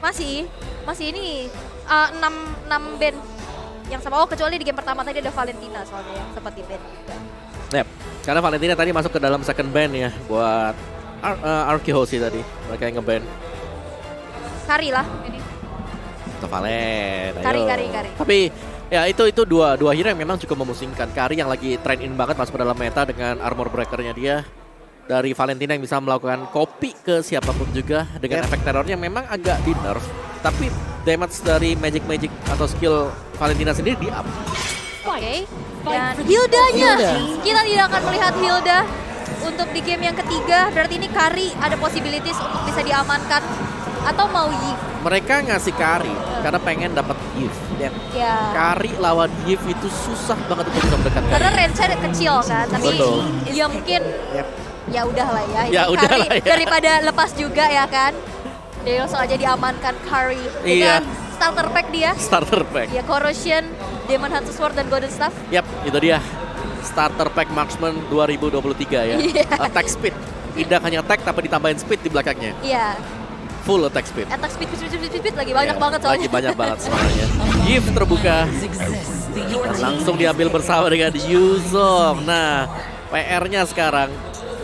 Masih ini 6 band yang sama. Oh, kecuali di game pertama tadi ada Valentina soalnya yang sempat di band juga. Yep. Karena Valentina tadi masuk ke dalam second band ya buat Arkehosi tadi. Mereka yang nge-band. Kari lah ini. Atau Valen. Kari. Tapi ya itu dua hero yang memang cukup memusingkan. Kari yang lagi trend in banget masuk ke dalam meta dengan armor breakernya dia. Dari Valentina yang bisa melakukan copy ke siapapun juga dengan efek terornya memang agak di nerf. Tapi damage dari magic atau skill Valentina sendiri di up. Oke. Dan Hildanya, kita tidak akan melihat Hilda untuk di game yang ketiga. Berarti ini Kari ada possibilities untuk bisa diamankan atau mau Yi. Mereka ngasih Kari karena pengen dapat Yves. Ya. Kari lawan Yves itu susah banget untuk bisa mendekatkan. Karena range-nya kecil kan, tapi Betul. ya mungkin ya udahlah ya. Ya Ini udahlah Kari ya. daripada lepas juga ya kan. Jadi langsung aja diamankan Kari dengan starter pack dia. Starter pack. Ya, Corrosion, Demon Hunter Sword, dan Golden Staff. Yap, itu dia. Starter pack Marksman 2023 ya. Attack speed. Tidak hanya attack tapi ditambahin speed di belakangnya. Iya. Full attack speed. Attack speed lagi banyak banget soalnya. Lagi banyak banget semuanya. Gift terbuka. Dan langsung diambil bersama dengan Yuzong. Nah, PR-nya sekarang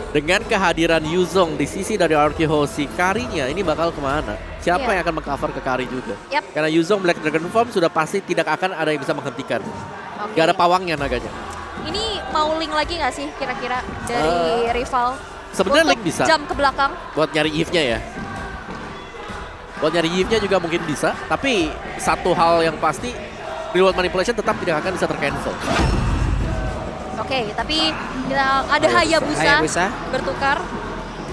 dengan kehadiran Yuzong di sisi dari Arkehosi, Karinya ini bakal kemana? Siapa yang akan mengcover ke Kari juga? Karena Yuzong Black Dragon Form sudah pasti tidak akan ada yang bisa menghentikan. Gak ada pawangnya naganya. Ini mau link lagi nggak sih kira-kira dari rival? Sebenarnya link bisa. Jump ke belakang. Buat nyari Eve-nya ya. Buat nyari Eve-nya juga mungkin bisa. Tapi satu hal yang pasti, reward manipulation tetap tidak akan bisa tercancel. Oke, tapi kita ada Hayabusa bertukar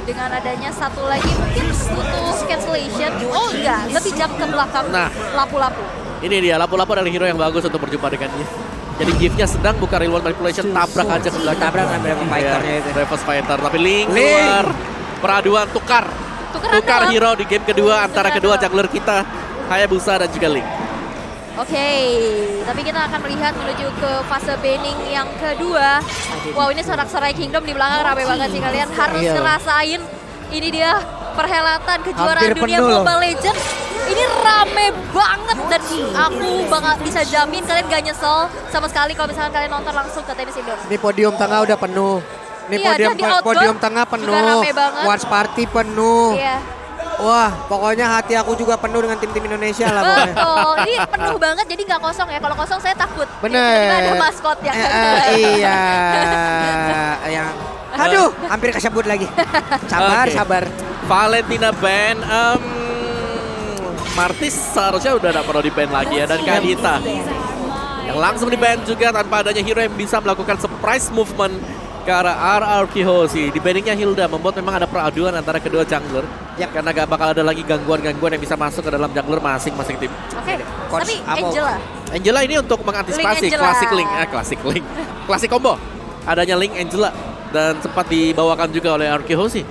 dengan adanya satu lagi mungkin butuh cancellation. Oh enggak, lebih jump ke belakang. Nah, lapu-lapu. Ini dia, lapu-lapu adalah hero yang bagus untuk berjumpa dengan Eve. Jadi gift-nya sedang bukan reward manipulation, tabrak aja ke belakang. Tabrak Reverse Fighter-nya itu. Reverse Fighter, tapi Link keluar. Peraduan tukar hero di game kedua antara kedua jungler kita, Hayabusa dan juga Link. Oke, tapi kita akan melihat menuju ke fase banning yang kedua. Wow, ini sorak-sorai Kingdom di belakang rame banget sih, kalian harus ngerasain. Ini dia perhelatan kejuaraan dunia Mobile Legends. Ini rame banget dan aku bakal bisa jamin kalian gak nyesel sama sekali kalau misalnya kalian nonton langsung ke Tenis Indoor. Ini podium tengah udah penuh. Ini podium tengah penuh. Watch Party penuh. Iya. Wah, pokoknya hati aku juga penuh dengan tim-tim Indonesia lah pokoknya. Betul, ini penuh banget jadi nggak kosong ya. Kalau kosong saya takut. Bener. Ada maskot yang iya. Yang aduh, hampir kesebut lagi. Sabar. Valentina ban. Martis seharusnya udah gak perlu di-ban lagi ya. Dan Kadita yang langsung di-ban juga tanpa adanya hero yang bisa melakukan surprise movement ke arah Arkehosi. Di banningnya Hilda membuat memang ada peraduan antara kedua jungler. Karena gak bakal ada lagi gangguan-gangguan yang bisa masuk ke dalam jungler masing-masing tim. Oke, tapi Angela ini untuk mengantisipasi klasik combo. Adanya Link Angela dan sempat dibawakan juga oleh Arkehosi.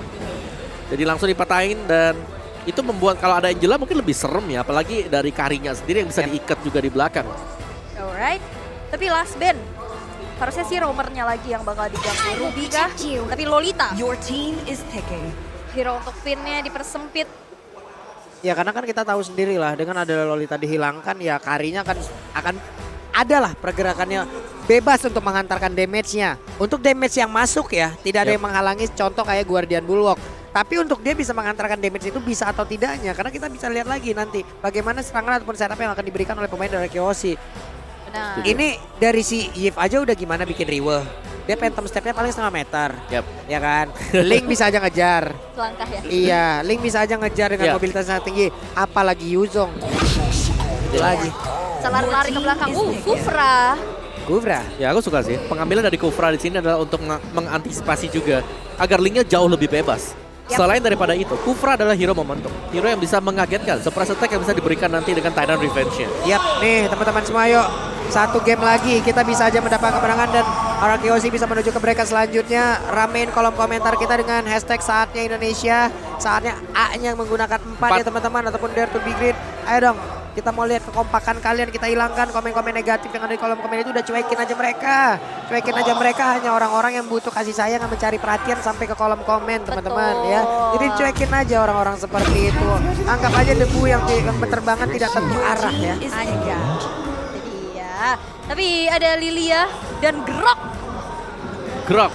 Jadi langsung dipatahin dan itu membuat kalau ada Angela mungkin lebih serem ya, apalagi dari Karinya sendiri yang bisa diikat juga di belakang. Alright, tapi last band harusnya sih roamernya lagi yang bakal diganggu. Ruby kah? Tapi Lolita. Hero untuk pinnya dipersempit. Ya karena kan kita tahu sendiri lah dengan ada Lolita dihilangkan ya Karinya kan akan adalah pergerakannya bebas untuk menghantarkan damage-nya. Untuk damage yang masuk ya tidak ada yang menghalangi, contoh kayak Guardian Bulwark. Tapi untuk dia bisa menghantarkan damage itu bisa atau tidaknya. Karena kita bisa lihat lagi nanti bagaimana serangan ataupun setup yang akan diberikan oleh pemain dari Arkehosi. Benar. Ini dari si Yves aja udah gimana bikin riweh. Dia phantom stepnya paling 1,5 meter. Ya kan. Link bisa aja ngejar. Selangkah ya. Iya, Link bisa aja ngejar dengan mobilitas sangat tinggi. Apalagi Yuzong. Lagi. Lari ke belakang. Kufra. Ya aku suka sih. Pengambilan dari Kufra di sini adalah untuk mengantisipasi juga agar Linknya jauh lebih bebas. Selain daripada itu, Kufra adalah hero momentum. Hero yang bisa mengagetkan, surprise attack yang bisa diberikan nanti dengan Titan Revenge-nya. Nih teman-teman semua yuk. Satu game lagi kita bisa aja mendapatkan kemenangan dan Arkehosi bisa menuju ke bracket selanjutnya. Ramein kolom komentar kita dengan hashtag saatnya Indonesia. Saatnya A-nya menggunakan 4 ya teman-teman ataupun Dare to be Great. Ayo dong. Kita mau lihat kekompakan kalian, kita hilangkan komen-komen negatif yang ada di kolom komen itu, udah cuekin aja mereka. Cuekin aja mereka, hanya orang-orang yang butuh kasih sayang yang mencari perhatian sampai ke kolom komen teman-teman ya. Jadi cuekin aja orang-orang seperti itu. Anggap aja debu yang berterbangan tidak tentu arah ya. Aja. Jadi ya. Tapi ada Lilia dan Grok. Grok,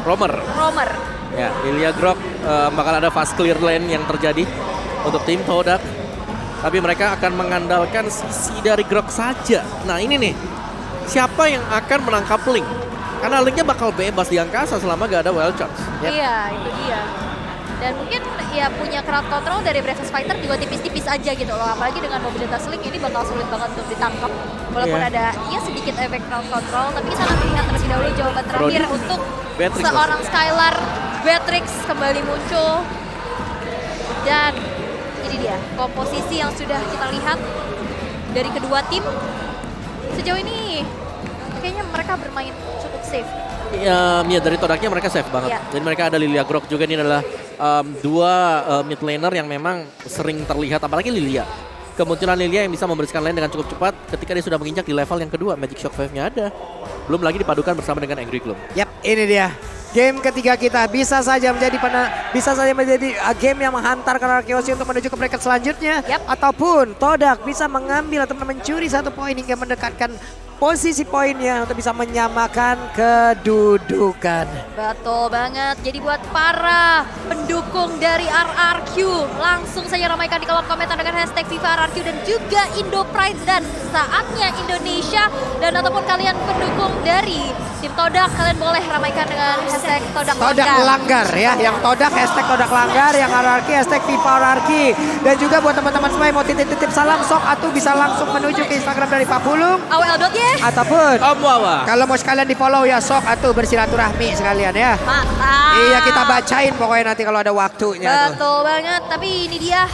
Romer. Ya, Lilia Grok bakal ada fast clear lane yang terjadi untuk tim Todak. Tapi mereka akan mengandalkan sisi dari Grok saja. Nah ini nih, siapa yang akan menangkap Link? Karena Linknya bakal bebas di angkasa selama gak ada wild chance. Iya, itu dia. Dan mungkin ya punya crowd control dari Bravos Fighter juga tipis-tipis aja gitu loh. Apalagi dengan mobilitas Link ini bakal sulit banget untuk ditangkap. Walaupun ada ya sedikit efek crowd control, tapi kita akan melihat terlebih dahulu jawaban terakhir untuk Beatrix seorang Skylar. Beatrix kembali muncul. Dan ini dia komposisi yang sudah kita lihat dari kedua tim. Sejauh ini kayaknya mereka bermain cukup safe. Ya dari Todaknya mereka safe banget. Ya. Dan mereka ada Lilia Grok juga, ini adalah dua mid laner yang memang sering terlihat, apalagi Lilia. Kemunculan Lilia yang bisa membersihkan lane dengan cukup cepat ketika dia sudah menginjak di level yang kedua. Magic Shock 5-nya ada. Belum lagi dipadukan bersama dengan Angry Gloom. Yap, ini dia. Game ketiga kita bisa saja menjadi game yang menghantarkan Arkeosi untuk menuju ke bracket selanjutnya. Ataupun Todak bisa mengambil atau mencuri 1 poin hingga mendekatkan posisi poinnya untuk bisa menyamakan kedudukan. Betul banget. Jadi buat para pendukung dari RRQ, langsung saja ramaikan di kolom komentar dengan hashtag FIFA RRQ dan juga Indo Pride dan saatnya Indonesia. Dan ataupun kalian pendukung dari tim Todak, kalian boleh ramaikan dengan hashtag Todak Langgar ya. Yang Todak hashtag Todak Langgar, yang RRQ hashtag FIFA RRQ. Dan juga buat teman-teman semua yang mau titip-titip salam, sok atau bisa langsung menuju ke Instagram dari Pak Pulung. AWL.y Ataupun Om Wawa. kalau mau sekalian di follow ya sok atau bersilaturahmi sekalian ya. Mantap. Iya, kita bacain pokoknya nanti kalau ada waktunya. Betul banget. Tapi ini dia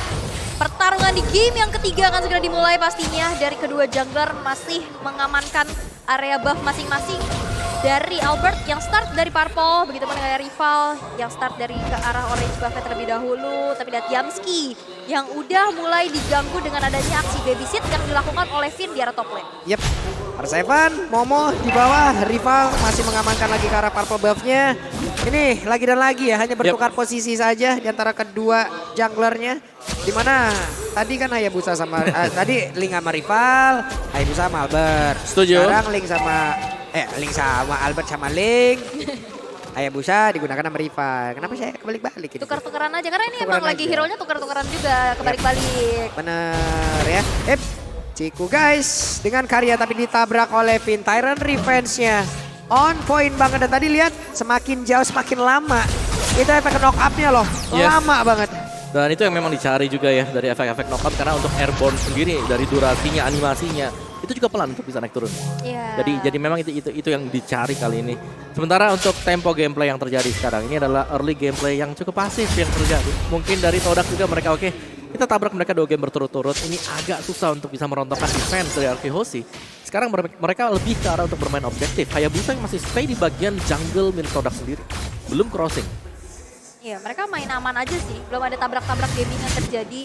pertarungan di game yang ketiga akan segera dimulai pastinya. Dari kedua jungler masih mengamankan area buff masing-masing. Dari Albert yang start dari purple, begitu pun dengan rival yang start dari ke arah orange buffnya terlebih dahulu. Tapi lihat Yamski yang udah mulai diganggu dengan adanya aksi babysit yang dilakukan oleh Finn di arah top lane. Yep. R7, Momo di bawah, rival masih mengamankan lagi ke arah purple buff-nya. Ini lagi dan lagi ya, hanya bertukar posisi saja di antara kedua junglernya. Dimana tadi kan Hayabusa sama, tadi Link sama rival, Hayabusa sama Albert. Setuju. Sekarang Link sama Albert sama Link. Hayabusa digunakan sama rival. Kenapa saya kebalik-balik ini? Tukar-tukaran aja, karena ini Tukaran emang lagi aja. hero-nya tukar-tukaran juga, kebalik-balik. Bener ya. Ciku guys, dengan karya tapi ditabrak oleh Finn. Tyrant revenge-nya on point banget. Dan tadi lihat semakin jauh semakin lama. Itu efek knock up-nya loh, Yes. lama banget. Dan itu yang memang dicari juga ya dari efek-efek knockout, karena untuk airborne sendiri dari durasinya, animasinya itu juga pelan untuk bisa naik turun. Iya. Jadi memang itu yang dicari kali ini. Sementara untuk tempo gameplay yang terjadi sekarang ini adalah early gameplay yang cukup pasif yang terjadi. Mungkin dari Todak juga mereka kita tabrak mereka 2 game berturut-turut. Ini agak susah untuk bisa merontokkan defense dari Arkehosi. Sekarang mereka lebih ke arah untuk bermain objektif. Hayabusa yang masih stay di bagian jungle milik Todak sendiri. Belum crossing. Iya, mereka main aman aja sih. Belum ada tabrak-tabrak gaming yang terjadi.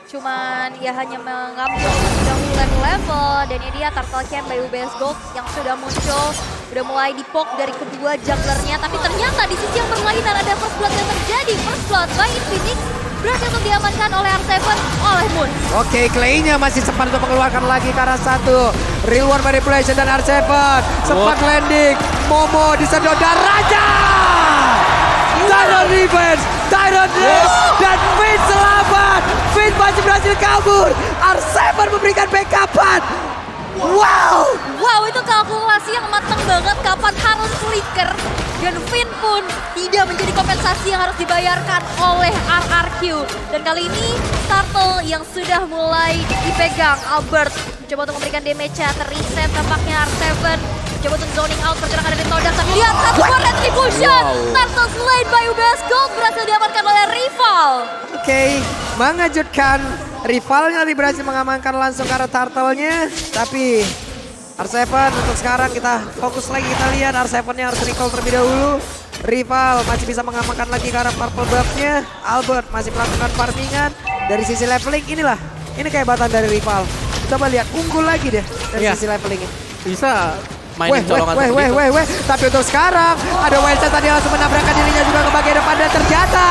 Cuman ya hanya mengambil dahulu level. Dan ini dia Turtle Camp by UBS Gold yang sudah muncul. Udah mulai dipok dari kedua junglernya. Tapi ternyata di sisi yang berlainan ada first blood yang terjadi. First blood by Infinix berhasil untuk diamankan oleh R7 oleh Moon. Oke, Clay-nya masih sempat untuk mengeluarkan lagi ke arah 1. Real One Manipulation dan R7 sempat landing. Momo disedot dan Raja. Tyrant revenge, Tyrant Race, dan Finn selamat. Finn masih berhasil kabur. R7 memberikan backupan. Wow. Wow, itu kalkulasi yang matang banget kapan harus flicker. Dan Finn pun tidak menjadi kompensasi yang harus dibayarkan oleh RRQ. Dan kali ini Turtle yang sudah mulai dipegang Albert. Coba untuk memberikan damage-nya, terreset tampaknya R7. Coba untuk zoning out pergerakan dari Todak. Tapi lihat satu retribution. Turtle slain by UBS Gold berhasil diamankan oleh rival. Oke, mengejutkan. Rivalnya tadi berhasil mengamankan langsung ke arah Turtle-nya. Tapi R7 untuk sekarang kita fokus lagi, kita lihat R7-nya harus recall terlebih dahulu. Rival masih bisa mengamankan lagi ke arah purple buff-nya. Albert masih melakukan farmingan. Dari sisi leveling inilah Ini kehebatan dari rival. Coba lihat, unggul lagi deh dari Iya. sisi levelingnya. Bisa mainin colongan seperti itu. Weh. Tapi untuk sekarang, ada Wildcat tadi langsung menabrakkan dirinya juga ke bagian depan. Dan ternyata,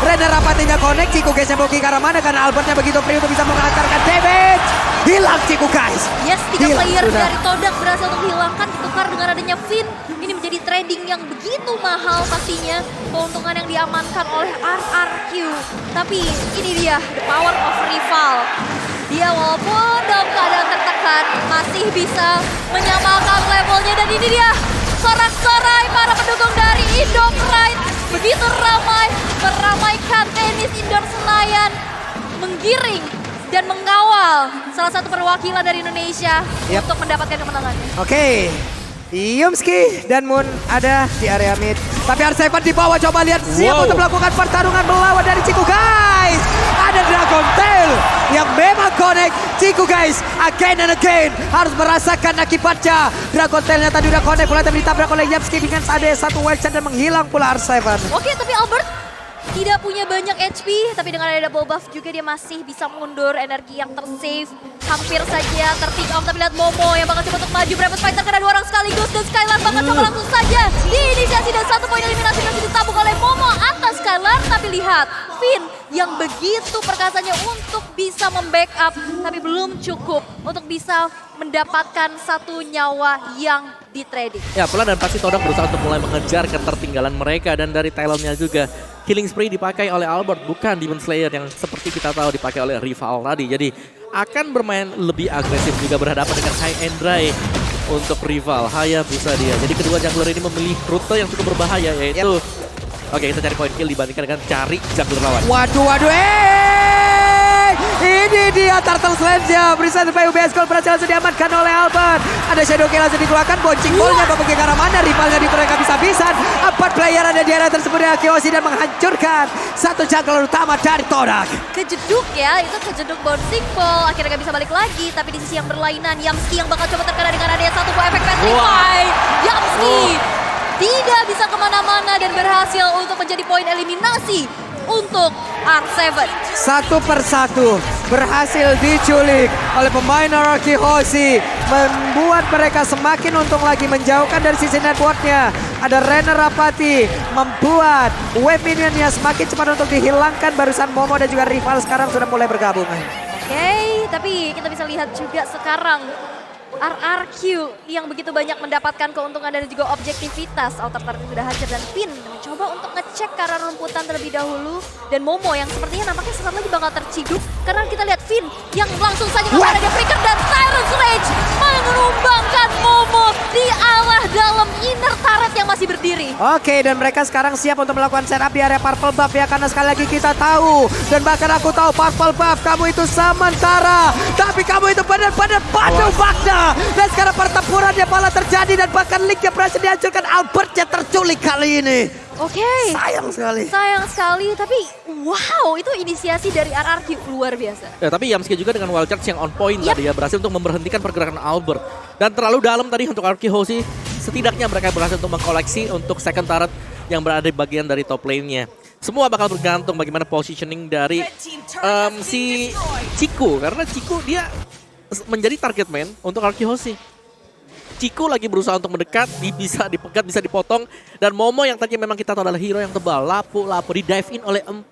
Renner rapatinya connect. Ciku guys yang booking ke arah mana, karena Albertnya begitu free untuk bisa mengantarkan damage. Hilang Ciku guys. Yes, 3 Hilang player sudah. dari Todak berhasil untuk dihilangkan, ditukar dengan adanya Finn. Ini menjadi trading yang begitu mahal pastinya. Keuntungan yang diamankan oleh RRQ. Tapi ini dia, the power of rival. Dia walaupun dalam keadaan tertekan masih bisa menyamakan levelnya. Dan ini dia, sorak-sorai para pendukung dari Indo Pride. Begitu ramai, meramaikan tenis indoor Senayan. Menggiring dan mengawal salah satu perwakilan dari Indonesia Yap. untuk mendapatkan kemenangan. Oke. Yumski dan Moon ada di area mid. Tapi R7 di bawah, coba lihat siap Wow. untuk melakukan pertarungan melawan dari Ciku guys. Ada Dragon Tail yang memang connect. Ciku guys again and again harus merasakan akibatnya. Dragon Tailnya tadi udah connect, mulai tapi ditabrak oleh Yumski dengan ada satu wild shot dan menghilang pula R7. Oke, tapi Albert tidak punya banyak HP, tapi dengan ada double buff juga dia masih bisa mundur, energi yang tersave. Hampir saja terpick off, tapi lihat Momo yang bakal coba untuk maju. Brevet Fighter kena 2 orang sekaligus dan Skylar bakal coba langsung saja diinisiasi dan 1 poin eliminasi masih ditabung oleh Momo atas Skylar. Tapi lihat, Finn yang begitu perkasanya untuk bisa membackup, tapi belum cukup untuk bisa mendapatkan 1 nyawa yang di trading. Ya, pelan dan pasti Todak berusaha untuk mulai mengejar ketertinggalan mereka. Dan dari Talonnya juga, Killing Spree dipakai oleh Albert, bukan Demon Slayer yang seperti kita tahu dipakai oleh rival tadi. Jadi akan bermain lebih agresif juga berhadapan dengan High and Dry untuk rival Hayabusa dia. Jadi kedua jungler ini memilih rute yang cukup berbahaya, yaitu oke, kita cari point kill dibandingkan dengan cari jungler lawan. Waduh, ini dia Turtle Sledge-nya. Berisan supaya UBS Gold berhasil langsung diamankan oleh Albert. Ada Shadow Kill langsung dikeluarkan, boncing ballnya bapak ke arah mana, rivalnya diturunkan habis-habisan. 4 player ada di area tersebut dari Kyoshi dan menghancurkan 1 jungler utama dari Todak. Kejeduk ya, itu kejeduk bouncing ball, akhirnya gak bisa balik lagi. Tapi di sisi yang berlainan, Yamski yang bakal coba terkena dengan adanya 1 buah efek petrify. Yamski tidak bisa kemana-mana dan berhasil untuk menjadi poin eliminasi untuk R7. Satu persatu berhasil diculik oleh pemain RRQ Hoshi, membuat mereka semakin untung lagi menjauhkan dari sisi networknya. Ada Renner Rapati membuat wave minionnya semakin cepat untuk dihilangkan. Barusan Momo dan juga rival sekarang sudah mulai bergabung. Oke, tapi kita bisa lihat juga sekarang RRQ yang begitu banyak mendapatkan keuntungan dan juga objektivitas. Outer turret sudah hancur dan Finn mencoba untuk ngecek ke arah rumputan terlebih dahulu. Dan Momo yang sepertinya nampaknya sesaat lagi bakal terciduk. Karena kita lihat Finn yang langsung saja kepada Flicker dan Tyrant's Rage menumbangkan Momo di arah dalam inner turret yang masih berdiri. Oke, dan mereka sekarang siap untuk melakukan setup di area Purple Buff ya. Karena sekali lagi kita tahu, dan bahkan aku tahu Purple Buff, kamu itu Samantara. Tapi kamu itu benar-benar Badu Bagda. Dan sekarang pertempurannya malah terjadi dan bahkan League-nya berhasil dihancurkan. Albertnya terculik kali ini. Oke. Sayang sekali. Sayang sekali, tapi wow, itu inisiasi dari RRQ luar biasa. Ya, tapi Yamski juga dengan wild charge yang on point tadi ya, berhasil untuk memberhentikan pergerakan Albert. Dan terlalu dalam tadi untuk RRQ Hoshi, setidaknya mereka berhasil untuk mengkoleksi untuk second turret yang berada di bagian dari top lane-nya. Semua bakal bergantung bagaimana positioning dari si Ciku, karena Ciku dia menjadi target man untuk RRQ Hoshi. Ciku lagi berusaha untuk mendekat, bisa dipegat, bisa dipotong. Dan Momo yang tadinya memang kita tahu adalah hero yang tebal, lapu-lapu di dive in oleh 4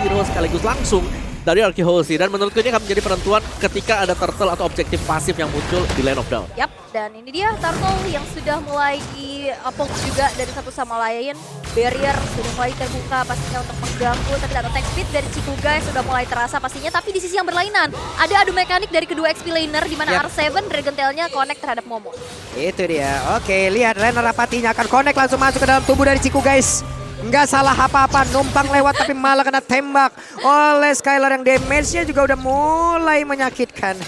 hero sekaligus langsung dari RRQ Hoshi. Dan menurutku ini akan menjadi penentuan ketika ada turtle atau objektif pasif yang muncul di Lane of Dawn. Yap, dan ini dia turtle yang sudah mulai di-poke juga dari satu sama lain. Barrier sudah mulai terbuka pastinya untuk mengganggu, tapi data attack speed dari Ciku guys sudah mulai terasa pastinya. Tapi di sisi yang berlainan, ada adu mekanik dari kedua XP laner di mana R7 Dragon Tail-nya connect terhadap Momo. Itu dia. Oke, lihat Renner Rapatinya akan connect langsung masuk ke dalam tubuh dari Ciku guys. Nggak salah apa-apa, numpang lewat tapi malah kena tembak oleh Skylar yang damage-nya juga udah mulai menyakitkan.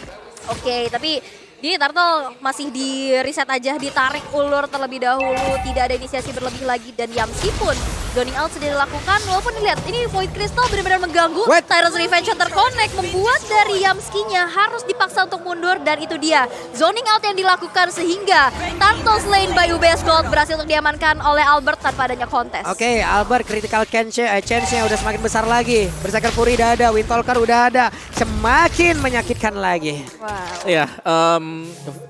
Oke, tapi Ini Turtle masih di reset aja, ditarik ulur terlebih dahulu, tidak ada inisiasi berlebih lagi, dan Yamski pun zoning out sudah dilakukan. Walaupun lihat ini Void Crystal benar-benar mengganggu. Tyrant's Revenge yang terconnect membuat dari Yamski-nya harus dipaksa untuk mundur, dan itu dia zoning out yang dilakukan sehingga Turtle slain by UBS Gold berhasil untuk diamankan oleh Albert tanpa adanya kontes. Oke, Albert critical chance-nya udah semakin besar lagi. Berserker Fury udah ada, Windtalker udah ada. Semakin menyakitkan lagi. Wow. Ya,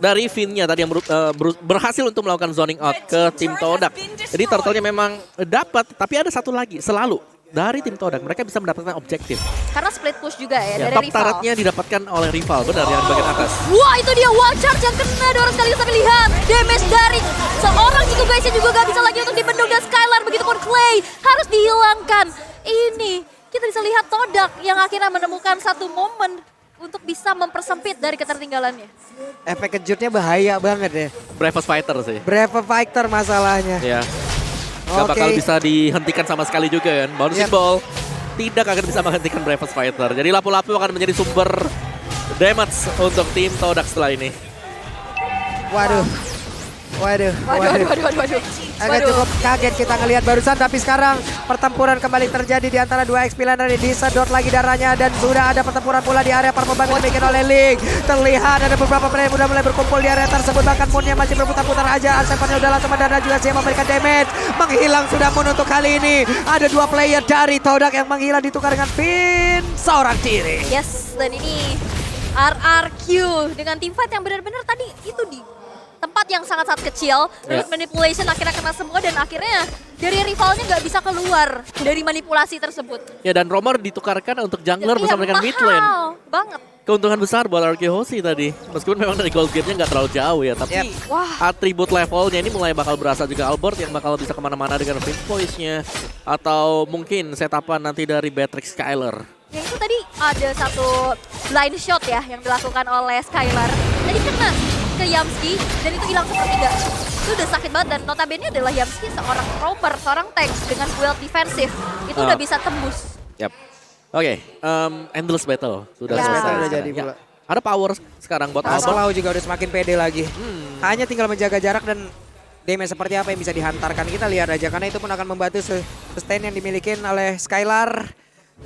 dari Finn-nya tadi yang berhasil untuk melakukan zoning out ke tim Todak. Jadi turtle-nya memang dapat, tapi ada satu lagi selalu dari tim Todak. Mereka bisa mendapatkan objektif. Karena split push juga ya, Ya, dari top rival. turret-nya didapatkan oleh rival, benar yang di bagian atas. Wah, itu dia wall charge yang kena dorong sekali, tapi lihat damage dari seorang Chico guys juga gak bisa lagi untuk dibendung, dan Skylar begitupun Clay harus dihilangkan. Ini kita bisa lihat Todak yang akhirnya menemukan satu momen untuk bisa mempersempit dari ketertinggalannya. Efek kejutnya bahaya banget ya. Bravest Fighter sih. Brave Fighter masalahnya. Ya. Gak bakal bisa dihentikan sama sekali juga kan. Bouncing Ball tidak akan bisa menghentikan Bravest Fighter. Jadi lapu-lapu akan menjadi sumber damage untuk tim Todak setelah ini. Waduh. Waduh. Agak cukup kaget kita ngelihat barusan, tapi sekarang pertempuran kembali terjadi di antara dua XP laner, disedot lagi darahnya, dan sudah ada pertempuran pula di area performa yang dibikin oleh Link. Terlihat ada beberapa player udah mulai berkumpul di area tersebut, bahkan Moon-nya masih berputar-putar aja. Arsefannya udah langsung mendarat juga siap memberikan damage. Menghilang sudah Moon untuk kali ini. Ada dua player dari Todak yang menghilang ditukar dengan Finn seorang diri. Yes, dan ini RRQ dengan team fight yang benar-benar tadi itu di tempat yang sangat-sangat kecil. Root manipulation akhirnya kena semua, dan akhirnya dari rivalnya nggak bisa keluar dari manipulasi tersebut. Ya, dan Romer ditukarkan untuk jungler Iya, bersama dengan mid lane. mahal banget. Keuntungan besar buat RRQ Hoshi tadi. Meskipun memang dari gold game-nya nggak terlalu jauh ya. Tapi Wah. atribut levelnya ini mulai bakal berasa juga. Albert yang bakal bisa kemana-mana dengan Finn Voice-nya. Atau mungkin setapan nanti dari Beatrix Skylar. Ya itu tadi ada satu blind shot ya yang dilakukan oleh Skylar. Tadi kena ke Yamski dan itu hilang sepertiga. Itu udah sakit banget, dan notabene adalah Yamski seorang roamer, seorang tanks dengan build defensif. Itu udah bisa tembus. Yap. Oke, Endless Battle sudah Ya. selesai. Udah jadi sekarang. pula. Ya. Ada power sekarang buat Albert. Aslau juga udah semakin pede lagi. Hanya tinggal menjaga jarak dan damage seperti apa yang bisa dihantarkan. Kita lihat aja, karena itu pun akan membantu sustain yang dimiliki oleh Skylar.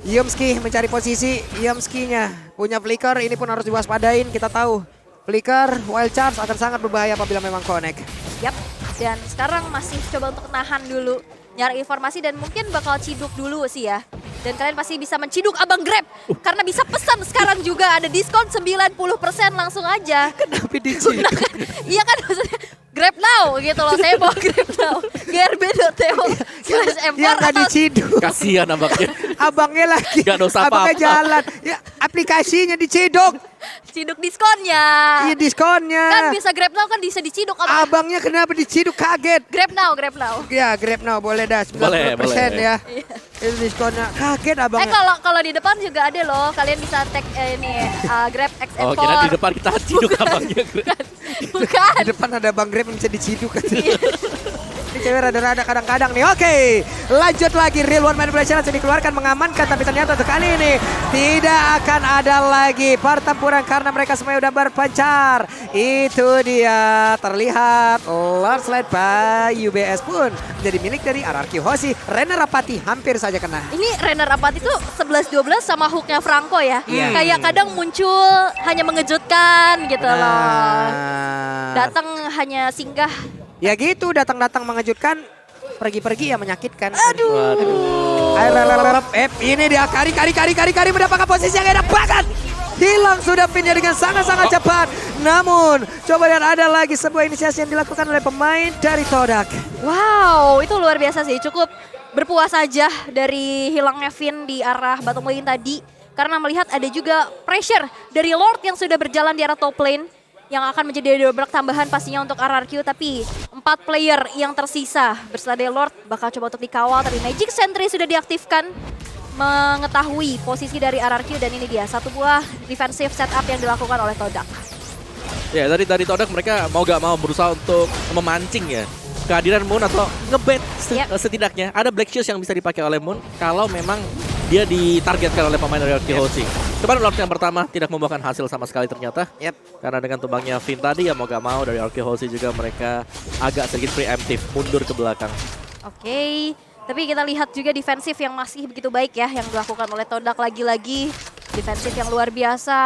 Yamski mencari posisi, Yamski-nya punya flicker, ini pun harus diwaspadain. Kita tahu flicker, wild charge akan sangat berbahaya apabila memang connect. Yap, dan sekarang masih coba untuk nahan dulu, nyari informasi, dan mungkin bakal ciduk dulu sih ya. Dan kalian pasti bisa menciduk Abang Grab, karena bisa pesan sekarang juga, ada diskon 90% langsung aja. Kenapa diciduk? Iya kan, maksudnya Grab now gitu loh, saya mau Grab now. grb.to/m4 Ya nggak diciduk. Kasihan abangnya. Abangnya lagi. Nggak dosa Abangnya apa-apa. jalan. Ya, aplikasinya diciduk. Ciduk diskonnya. Iya diskonnya. Kan bisa Grab now, kan bisa diciduk. Abang. Abangnya kenapa diciduk, kaget. Grab now, Grab now. Ya Grab now boleh dah 90% Boleh. ya. Itu diskonnya. Kaget abangnya. Kalau di depan juga ada loh, kalian bisa tag ini Grab XM4. Oh, kira di depan kita ciduk abangnya. Bukan. Di depan ada Bang Grab yang bisa diciduk. Ini cewek rada-rada kadang-kadang nih. Oke, lanjut lagi. Real One Manipulation langsung dikeluarkan mengamankan. Tapi ternyata untuk kali ini tidak akan ada lagi pertempuran karena mereka semuanya udah berpencar. Itu dia terlihat landslide by UBS pun menjadi milik dari RRQ Hoshi. Renner Rapati hampir saja kena. Ini Renner Apati tuh 11-12 sama hooknya Franco ya. Iya. Kayak kadang muncul hanya mengejutkan gitu loh. Datang hanya singgah. Ya gitu, datang-datang mengejutkan, pergi-pergi ya menyakitkan. Aduh. Ini dia kari mendapatkan posisi yang enak banget. Hilang sudah pinnya dengan sangat-sangat cepat. Namun, coba lihat ada lagi sebuah inisiasi yang dilakukan oleh pemain dari Todak. Wow, itu luar biasa sih. Cukup berpuas saja dari hilangnya Finn di arah bottom lane tadi. Karena melihat ada juga pressure dari Lord yang sudah berjalan di arah top lane. Yang akan menjadi dobrak tambahan pastinya untuk RRQ. Tapi 4 player yang tersisa beserta dari Lord bakal coba untuk dikawal. Tapi Magic Sentry sudah diaktifkan. Mengetahui posisi dari RRQ, dan ini dia satu buah defensive setup yang dilakukan oleh Todak. Ya, dari Todak mereka mau gak mau berusaha untuk memancing ya kehadiran Moon atau ngebet setidaknya ada Black Shoes yang bisa dipakai oleh Moon kalau memang dia ditargetkan oleh pemain RRQ Hoshi. Cuman Lord yang pertama tidak membuahkan hasil sama sekali ternyata. Yep. Karena dengan tumbangnya Finn tadi ya mau gak mau dari Arkehosi juga mereka agak sedikit preemptif, mundur ke belakang. Oke, tapi kita lihat juga defensif yang masih begitu baik ya yang dilakukan oleh Todak lagi-lagi. Defensif yang luar biasa.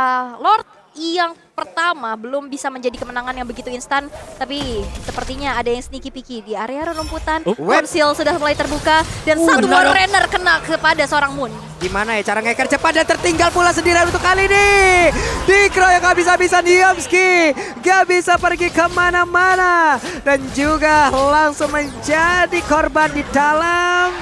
Lord yang pertama belum bisa menjadi kemenangan yang begitu instan, tapi sepertinya ada yang sneaky picky di area rumputan. Konsil sudah mulai terbuka dan satu buah runner kena kepada seorang Moon. Gimana ya cara ngeker cepat dan tertinggal pula sendirian untuk kali ini. Dikeroyok habis-habisan Yomski. Gak bisa pergi kemana-mana. Dan juga langsung menjadi korban di dalam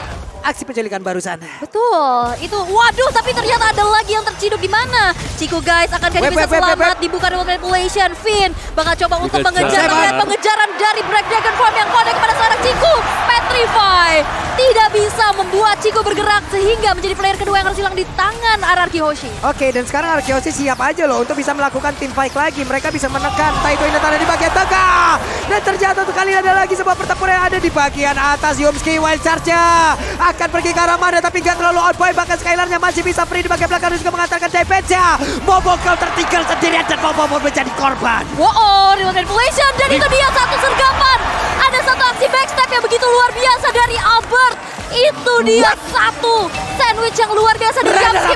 aksi penculikan barusan. Betul, itu waduh tapi ternyata ada lagi yang terciduk di mana. Ciku guys akankah dia bisa selamat dibuka dengan manipulation. Finn bakal coba untuk mengejar pengejaran dari Black Dragon Form yang connect kepada seorang Ciku. Petrify tidak bisa membuat Ciku bergerak sehingga menjadi player kedua yang harus hilang di tangan RRQ Hoshi. Oke, dan sekarang RRQ Hoshi siap aja loh untuk bisa melakukan team fight lagi. Mereka bisa menekan Taito Inatana di bagian tengah. Dan terjatuh untuk kali ini ada lagi sebuah pertempuran yang ada di bagian atas. Yomski wild charge-nya akan pergi ke arah mana tapi nggak terlalu on point, bahkan Skylarnya masih bisa free di bagian belakang dan juga mengantarkan defense-nya. Momo kau tertinggal sendirian dan Momo menjadi korban. Wow, real manipulation dan itu dia satu sergapan. Ada satu aksi backstep yang begitu luar biasa dari Albert. Itu dia satu sandwich yang luar biasa dari Yomski.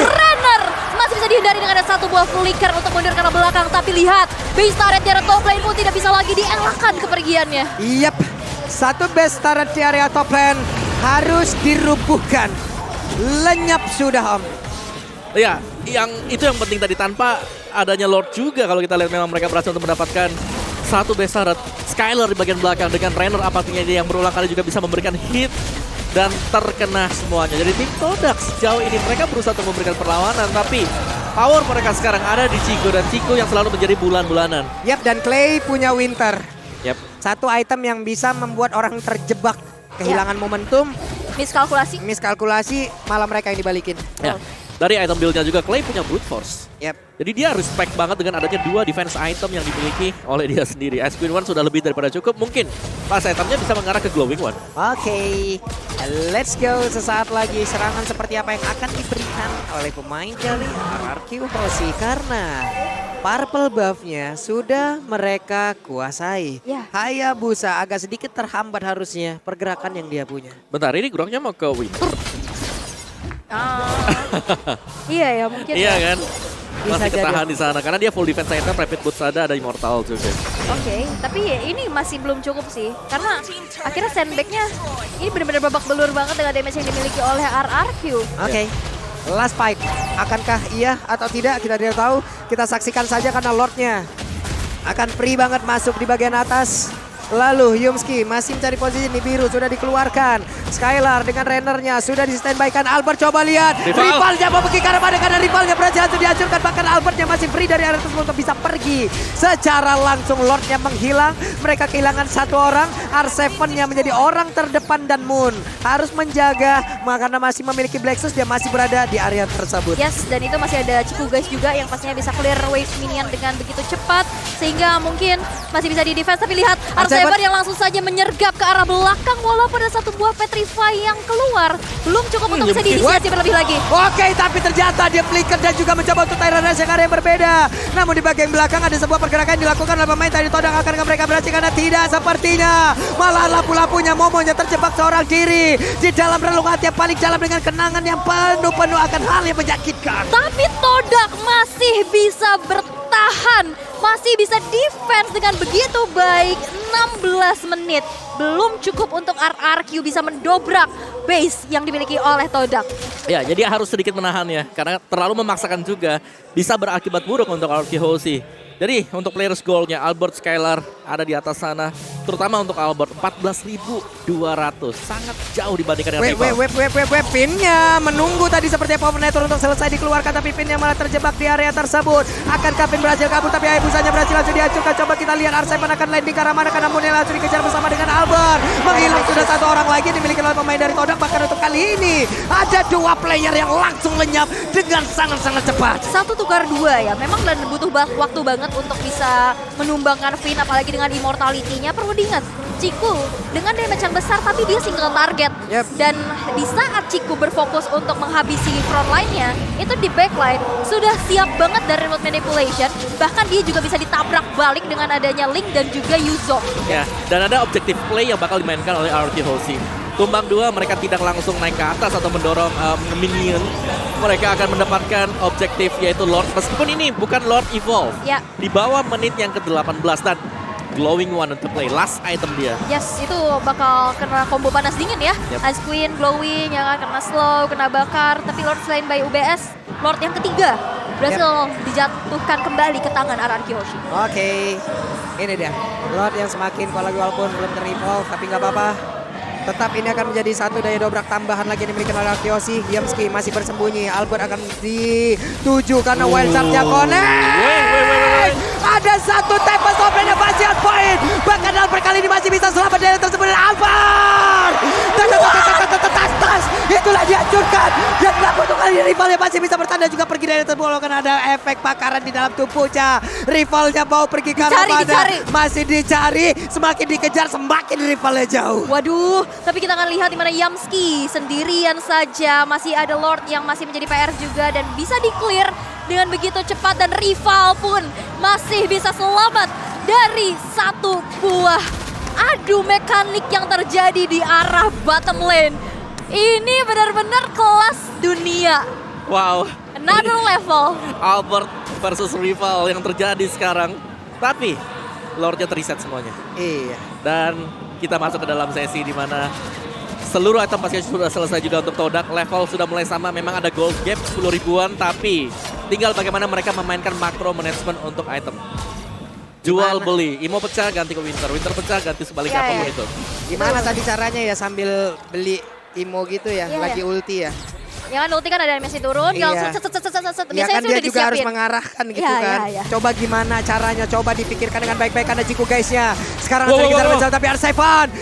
Renner masih bisa dihindari dengan ada satu buah flicker untuk mundur ke arah belakang, tapi lihat base turret dari top lane pun tidak bisa lagi dielakkan kepergiannya. Yap, satu base turret di area top lane harus dirubuhkan. Lenyap sudah Om. Ya, yang itu yang penting tadi tanpa adanya Lord juga kalau kita lihat memang mereka berhasil untuk mendapatkan satu base turret. Skylar di bagian belakang dengan Rainer apatinya dia yang berulang kali juga bisa memberikan hit dan terkena semuanya. Jadi tim Todak sejauh ini mereka berusaha untuk memberikan perlawanan tapi power mereka sekarang ada di Chico dan Chico yang selalu menjadi bulan-bulanan. Yap, dan Clay punya Winter. Yap. Satu item yang bisa membuat orang terjebak. Kehilangan momentum, miskalkulasi, malah mereka yang dibalikin. Ya. Dari item build-nya juga Clay punya brute force. Yep. Jadi dia respect banget dengan adanya dua defense item yang dimiliki oleh dia sendiri. Ice Queen One sudah lebih daripada cukup. Mungkin pas itemnya bisa mengarah ke Glowing One. Oke, let's go. Sesaat lagi serangan seperti apa yang akan diberikan oleh pemain dari RRQ Hoshi karena purple buff-nya sudah mereka kuasai. Ya. Hayabusa agak sedikit terhambat harusnya pergerakan yang dia punya. Bentar, ini Groknya mau ke Winter. Iya ya mungkin. Iya kan? Bisa Masih ketahan jadi. di sana karena dia full defense item, rapid boots ada Immortal juga. Oke, tapi ini masih belum cukup sih. Karena akhirnya sandbag-nya ini benar-benar babak belur banget dengan damage yang dimiliki oleh RRQ. Oke. Last fight, akankah iya atau tidak kita tidak tahu. Kita saksikan saja karena Lordnya akan free banget masuk di bagian atas. Lalu Yomski masih mencari posisi ini, biru sudah dikeluarkan. Skylar dengan Rainernya sudah di standby-kan. Albert coba lihat, rivalnya mau pergi ke arah mana karena rivalnya berhasil untuk dihancurkan. Bahkan Albertnya masih free dari area tersebut untuk bisa pergi. Secara langsung Lordnya menghilang, mereka kehilangan satu orang. R7-nya menjadi orang terdepan dan Moon harus menjaga karena masih memiliki Blacksus, dia masih berada di area tersebut. Yes, dan itu masih ada Ciku guys juga yang pastinya bisa clear wave minion dengan begitu cepat. Sehingga mungkin masih bisa di defense, tapi lihat R7 yang langsung saja menyergap ke arah belakang walaupun ada satu buah Petrify yang keluar. Belum cukup untuk bisa diinisiasi berlebih lagi. Oke, tapi ternyata dia flicker dan juga mencoba untuk Tyrant Rush yang area yang berbeda. Namun di bagian belakang ada sebuah pergerakan yang dilakukan oleh pemain tadi Todak. Akankah mereka berhasil? Karena tidak sepertinya. Malah lampu-lampunya Momonya terjebak seorang diri di dalam relung hati yang paling dalam dengan kenangan yang penuh akan hal yang menyakitkan. Tapi Todak masih bisa bertahan, masih bisa defense dengan begitu baik. 16 menit belum cukup untuk RRQ bisa mendobrak base yang dimiliki oleh Todak. Ya, jadi harus sedikit menahan ya karena terlalu memaksakan juga bisa berakibat buruk untuk RRQ Hoshi. Jadi untuk players goalnya Albert, Skylar ada di atas sana. Terutama untuk Albert 14.200. Sangat jauh dibandingkan dengan rival. Pinnya menunggu tadi seperti Powernator untuk selesai dikeluarkan. Tapi Pinnya malah terjebak di area tersebut. Akankah Pin berhasil kabur tapi Hayabusanya berhasil langsung dihancurkan. Coba kita lihat R7 akan landing ke arah mana karena Moon langsung dikejar bersama dengan Albert. Menghilang sudah satu orang lagi yang dimiliki oleh pemain dari Todak. Bahkan untuk kali ini ada dua player yang langsung lenyap dengan sangat-sangat cepat. Satu tukar dua ya, memang dan butuh waktu banget untuk bisa menumbangkan Finn apalagi dengan immortality-nya. Perlu diingat, Ciku dengan damage yang besar tapi dia single target. Yep. Dan di saat Ciku berfokus untuk menghabisi front line-nya, itu di backline sudah siap banget dari remote manipulation. Bahkan dia juga bisa ditabrak balik dengan adanya Link dan juga Yuzong. Ya, dan ada objektif play yang bakal dimainkan oleh RRQ Hoshi. Tumbang 2 mereka tidak langsung naik ke atas atau mendorong minion. Mereka akan mendapatkan objektif yaitu Lord. Meskipun ini bukan Lord Evolve. Ya. Di bawah menit yang ke-18 dan Glowing One untuk play. Last item dia. Yes, itu bakal kena combo panas dingin ya. Yep. Ice Queen, Glowing, yang akan kena slow, kena bakar. Tapi Lord selain by UBS, Lord yang ketiga berhasil dijatuhkan kembali ke tangan RRQ Hoshi. Oke, ini dia. Lord yang semakin walaupun belum ter-evolve, tapi nggak apa-apa. Tetap ini akan menjadi satu daya dobrak tambahan lagi yang dimiliki oleh Kyoshi. Yamski masih bersembunyi. Albert akan dituju karena wild charge-nya connect. Ada satu Tempest of Renovation point. Bahkan Albert kali ini masih bisa selamat dari tersebut. Dan Albert! Tas! Itulah dihancurkan. Dan untuk kali ini rivalnya masih bisa bertanda juga pergi dari tersebut. Karena ada efek bakaran di dalam tubuhnya. Rivalnya mau pergi ke arah mana? Masih dicari. Semakin dikejar semakin rivalnya jauh. Waduh, tapi kita akan lihat di mana Yamski sendirian saja. Masih ada Lord yang masih menjadi PR juga dan bisa di-clear dengan begitu cepat. Dan rival pun masih bisa selamat dari satu buah adu mekanik yang terjadi di arah bottom lane. Ini benar-benar kelas dunia. Wow. Another level. Albert versus rival yang terjadi sekarang. Tapi Lordnya terreset semuanya. Iya. Dan kita masuk ke dalam sesi di mana seluruh item pasti sudah selesai juga untuk Todak. Level sudah mulai sama, memang ada gold gap 10 ribuan, tapi tinggal bagaimana mereka memainkan makro management untuk item. Jual beli, Imo pecah ganti ke Winter, Winter pecah ganti sebaliknya apapun itu. Gimana tadi caranya ya sambil beli Imo gitu ya, lagi ulti ya? Ya kan ulti kan ada animasi turun, dia langsung set. Ya kan dia juga harus mengarahkan gitu kan. Iya. Coba gimana caranya, coba dipikirkan dengan baik-baik karena Ciku guysnya. Sekarang sudah kita menjauh tapi R7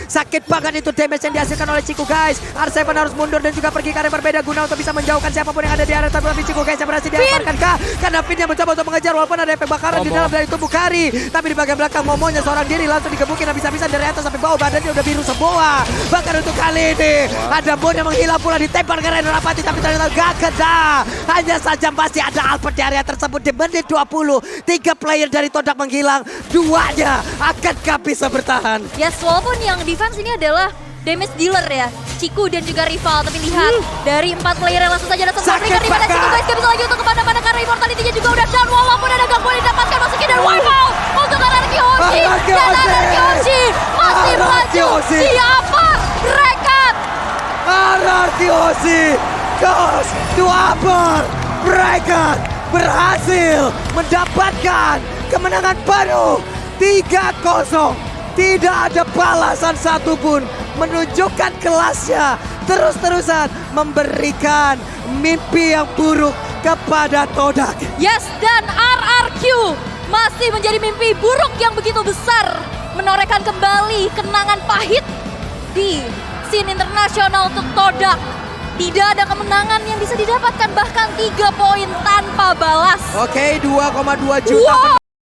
sakit banget itu damage yang dihasilkan oleh Ciku guys. R7 harus mundur dan juga pergi ke arah yang berbeda guna untuk bisa menjauhkan siapapun yang ada di area tapi Ciku guys yang berhasil diamankan kah? Karena Finnya mencoba untuk mengejar walaupun ada efek bakaran di dalam dari tubuh Kari. Tapi di bagian belakang Momonya seorang diri langsung digebukin habis-habisan dari atas sampai bawah, badannya udah biru semua. Bahkan untuk kali ini ada Bon yang menghilang pula ditempel ke Reno Rapati tapi ternyata gak kena. Hanya saja masih ada Albert di area tersebut di menit 20. 3 player dari Todak menghilang, 2-nya akankah bisa bertahan? Yes, walaupun yang defense ini adalah damage dealer ya, Ciku dan juga rival. Tapi lihat dari 4 player yang langsung saja datang memberikan dimana Ciku guys gak bisa lagi untuk kemana-mana karena immortality-nya juga udah down. Walaupun ada gangguan didapatkan masukin dan wipe out untuk RRQ Hoshi. Dan RRQ Hoshi masih maju. Siapa? Rekat! RRQ Hoshi Ghost to Albert. Mereka berhasil mendapatkan kemenangan baru 3-0. Tidak ada balasan satupun, menunjukkan kelasnya, terus-terusan memberikan mimpi yang buruk kepada Todak. Yes, dan RRQ masih menjadi mimpi buruk yang begitu besar, menorehkan kembali kenangan pahit di scene internasional untuk Todak. Tidak ada kemenangan yang bisa didapatkan, bahkan 3 poin tanpa balas. Oke, 2,2 juta. Wow.